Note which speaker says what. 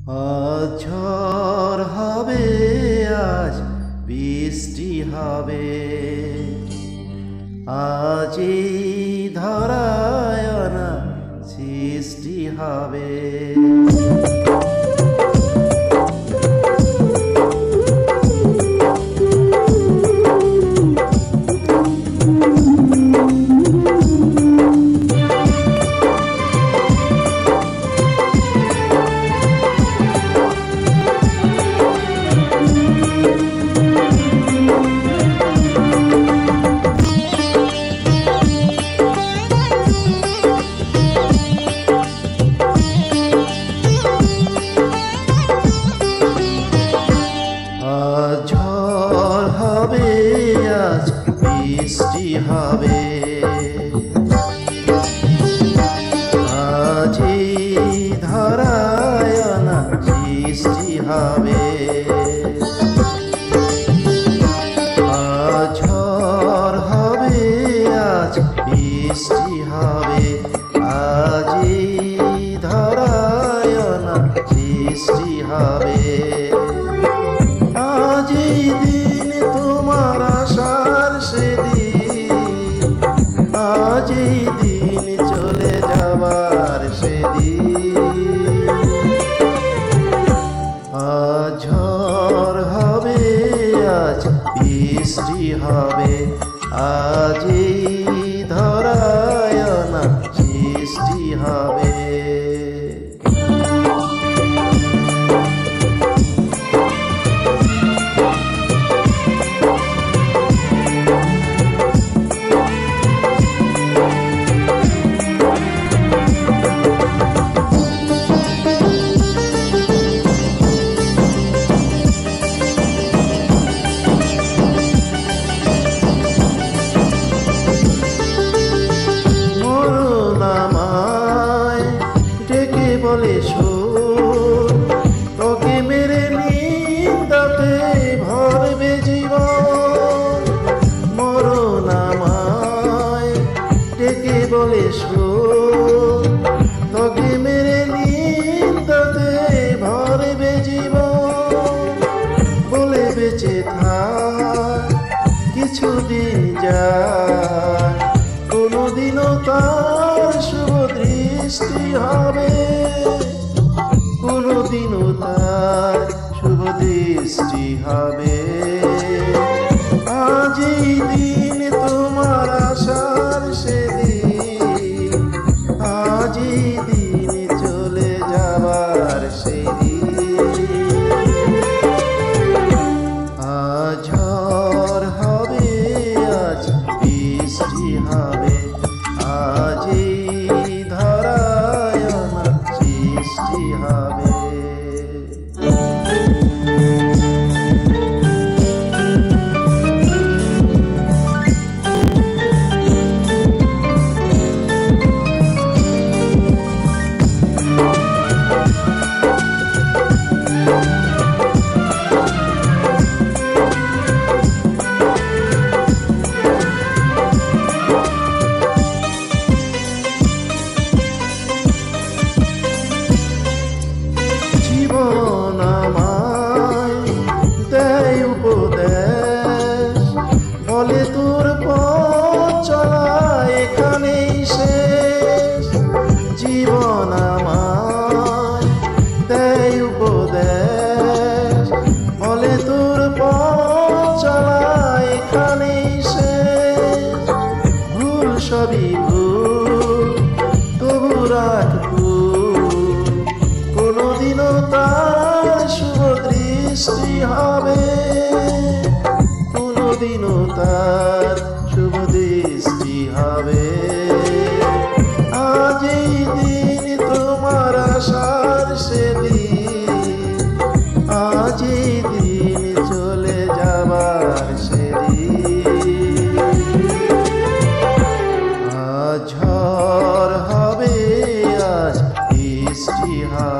Speaker 1: আজ ঝড় হবে, আজ বৃষ্টি হবে, আজ এই ধরায় না সৃষ্টি হবে। ঝড় হবে, আজ বৃষ্টি হবে, আজ এই ধরায় না সৃষ্টি হবে। আজ ঝড় হবে, আজ বৃষ্টি হবে, আজ এই ধরায় না সৃষ্টি হবে। আজ এই দিন তোমার আসার সেদিন, আজ এই দিন চলে যাবার সেদিন। আজ ঝড় হবে, আজ বৃষ্টি হবে, আজ এই ধরায় না সৃষ্টি হবে। বলে সুর তোকে মেরে নিন্দাতে ভরবে জীবন। মরণ আমায় ডেকে বলে সুর তোকে মেরে নিন্দাতে ভরবে জীবন। বলে বেঁচে থাক কিছুদিন যায়, কোনোদিনও তার শুভ দৃষ্টি হবে, কোনোদিনও তার শুভ দৃষ্টি হবে। আজ এই দিন তোমার আসার সেদিন, আজ এই দিন চলে যাবার সেদিন। আজ ঝড় হবে, আজ বৃষ্টি হবে, আজ এই ধরায় না সৃষ্টি হবে। জীবন আমায় দেয় উপদেশ, বলে তোর পথ চলা এখানেই শেষ। জীবন আমায় দেয় উপদেশ, বলে তোর পথ চলা এখানেই শেষ। ভুল সবই ভুল, তবু রাখ ভুল, কোনোদিনও তার শুভ দৃষ্টি হবে, কোনোদিনও তার শুভ দৃষ্টি হবে। আজ এই দিন তোমার আসার সেদিন, আজ এই দিন চলে যাবার সেদিন। আজ ঝড় হবে, আজ বৃষ্টি হবে,